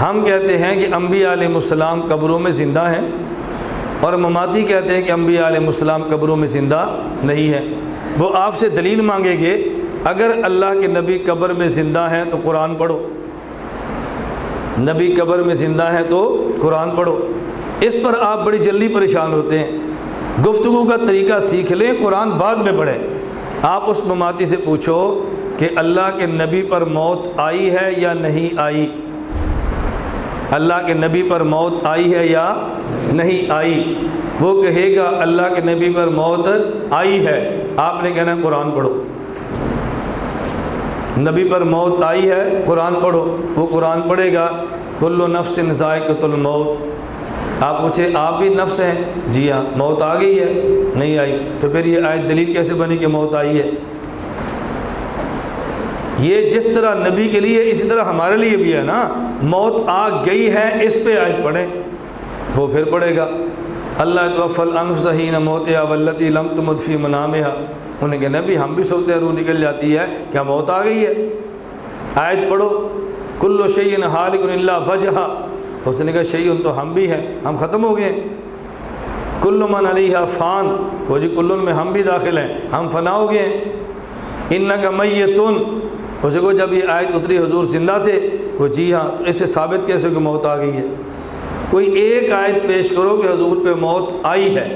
ہم کہتے ہیں کہ انبیاء علیہ السلام قبروں میں زندہ ہیں، اور مماتی کہتے ہیں کہ انبیاء علیہ السلام قبروں میں زندہ نہیں ہیں۔ وہ آپ سے دلیل مانگیں گے، اگر اللہ کے نبی قبر میں زندہ ہیں تو قرآن پڑھو، نبی قبر میں زندہ ہیں تو قرآن پڑھو۔ اس پر آپ بڑی جلدی پریشان ہوتے ہیں۔ گفتگو کا طریقہ سیکھ لیں، قرآن بعد میں پڑھیں۔ آپ اس مماتی سے پوچھو کہ اللہ کے نبی پر موت آئی ہے یا نہیں آئی، اللہ کے نبی پر موت آئی ہے یا نہیں آئی۔ وہ کہے گا اللہ کے نبی پر موت آئی ہے، آپ نے کہنا قرآن پڑھو، نبی پر موت آئی ہے قرآن پڑھو۔ وہ قرآن پڑھے گا، کل نفس ذائقۃ الموت۔ آپ پوچھے آپ بھی نفس ہیں؟ جی ہاں۔ موت آ گئی ہے؟ نہیں آئی۔ تو پھر یہ آیت دلیل کیسے بنی کہ موت آئی ہے؟ یہ جس طرح نبی کے لیے اسی طرح ہمارے لیے بھی ہے نا، موت آ گئی ہے اس پہ آیت پڑھیں، وہ پھر پڑھے گا اللہ توفی الانفس حین موتہا واللتی لم تمت فی منامہا۔ انہیں کہا نبی ہم بھی سوتے ہیں روح نکل جاتی ہے، کیا موت آ گئی ہے؟ آیت پڑھو، کل شیء ہالک الا وجہہ۔ اس نے کہا شیء تو ہم بھی ہیں، ہم ختم ہو گئے۔ کل من علیہا فان، وہ جی کلن میں ہم بھی داخل ہیں، ہم فنا ہو گئے۔ انک میت، اسے کو جب یہ آیت اتری حضور زندہ تھے؟ وہ جی ہاں۔ تو اس سے ثابت کیسے کہ موت آ گئی ہے؟ کوئی ایک آیت پیش کرو کہ حضور پہ موت آئی ہے،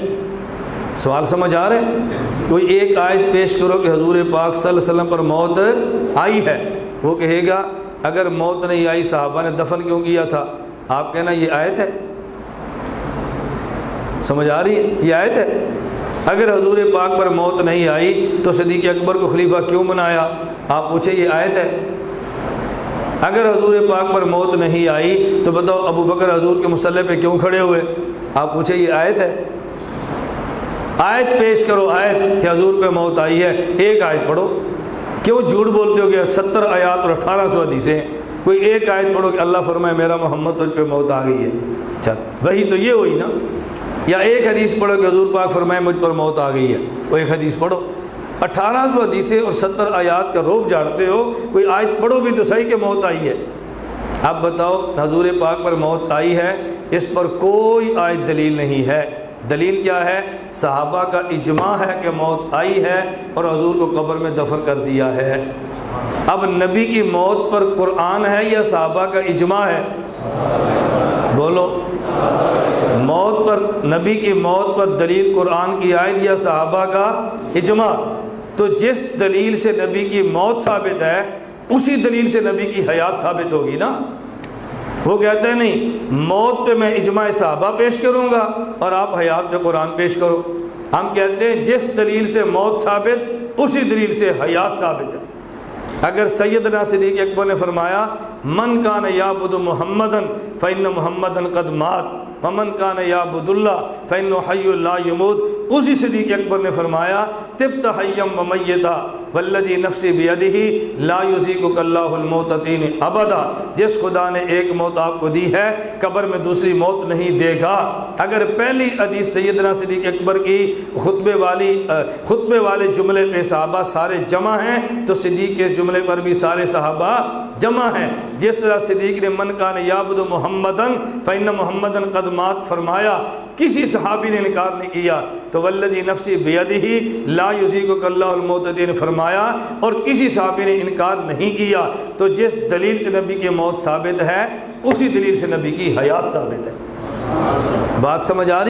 سوال سمجھ آ رہے ہیں؟ کوئی ایک آیت پیش کرو کہ حضور پاک صلی اللہ علیہ وسلم پر موت آئی ہے۔ وہ کہے گا اگر موت نہیں آئی صحابہ نے دفن کیوں کیا تھا؟ آپ کہنا یہ آیت ہے، سمجھ آ رہی ہے؟ یہ آیت ہے۔ اگر حضور پاک پر موت نہیں آئی تو صدیق اکبر کو خلیفہ کیوں بنایا؟ آپ پوچھیں یہ آیت ہے۔ اگر حضور پاک پر موت نہیں آئی تو بتاؤ ابو بکر حضور کے مصلی پہ کیوں کھڑے ہوئے؟ آپ پوچھیں یہ آیت ہے۔ آیت پیش کرو، آیت کہ حضور پہ موت آئی ہے، ایک آیت پڑھو۔ کیوں جھوٹ بولتے ہو کہ 70 آیات اور 1800 حدیثیں؟ کوئی ایک آیت پڑھو کہ اللہ فرمائے میرا محمد تجھ پہ موت آ گئی ہے، چل وہی تو یہ ہوئی نا۔ یا ایک حدیث پڑھو کہ حضور پاک فرمائے مجھ پر موت آ گئی ہے، وہ ایک حدیث پڑھو۔ 1800 حدیثیں اور 70 آیات کا روب جھاڑتے ہو، کوئی آیت پڑھو بھی تو صحیح کہ موت آئی ہے۔ اب بتاؤ حضور پاک پر موت آئی ہے، اس پر کوئی آیت دلیل نہیں ہے۔ دلیل کیا ہے؟ صحابہ کا اجماع ہے کہ موت آئی ہے اور حضور کو قبر میں دفن کر دیا ہے۔ اب نبی کی موت پر قرآن ہے یا صحابہ کا اجماع ہے؟ بولو۔ موت پر، نبی کی موت پر دلیل قرآن کی آیت یا صحابہ کا اجماع؟ تو جس دلیل سے نبی کی موت ثابت ہے اسی دلیل سے نبی کی حیات ثابت ہوگی نا۔ وہ کہتا ہے نہیں، موت پہ میں اجماع صحابہ پیش کروں گا اور آپ حیات پہ قرآن پیش کرو۔ ہم کہتے ہیں جس دلیل سے موت ثابت اسی دلیل سے حیات ثابت ہے۔ اگر سیدنا صدیق اکبر نے فرمایا من کان یعبد محمدن فإن محمدن قد مات ومن کان یعبد اللہ فإنہ حی لا یموت، اسی صدیق اکبر نے فرمایا طبت حیا ومیتا والذی نفسی بیدہ لا یذیقک اللہ الموتتین ابدا۔ جس خدا نے ایک موت آپ کو دی ہے قبر میں دوسری موت نہیں دے گا۔ اگر پہلی حدیث سیدنا صدیق اکبر کی خطبے والے جملے پہ صحابہ سارے جمع ہیں تو صدیق کے جملے پر بھی سارے صحابہ جمع ہیں۔ جس طرح صدیق نے من کان یعبد محمدن فإن محمدن قد مات فرمایا، کسی صحابی نے انکار نہیں کیا۔ تو والذی نفسی بیدہ لا یذیقک اللہ الموتتین فرمایا اور کسی صحابی نے انکار نہیں کیا۔ تو جس دلیل سے نبی کی موت ثابت ہے اسی دلیل سے نبی کی حیات ثابت ہے۔ بات سمجھ آ رہی؟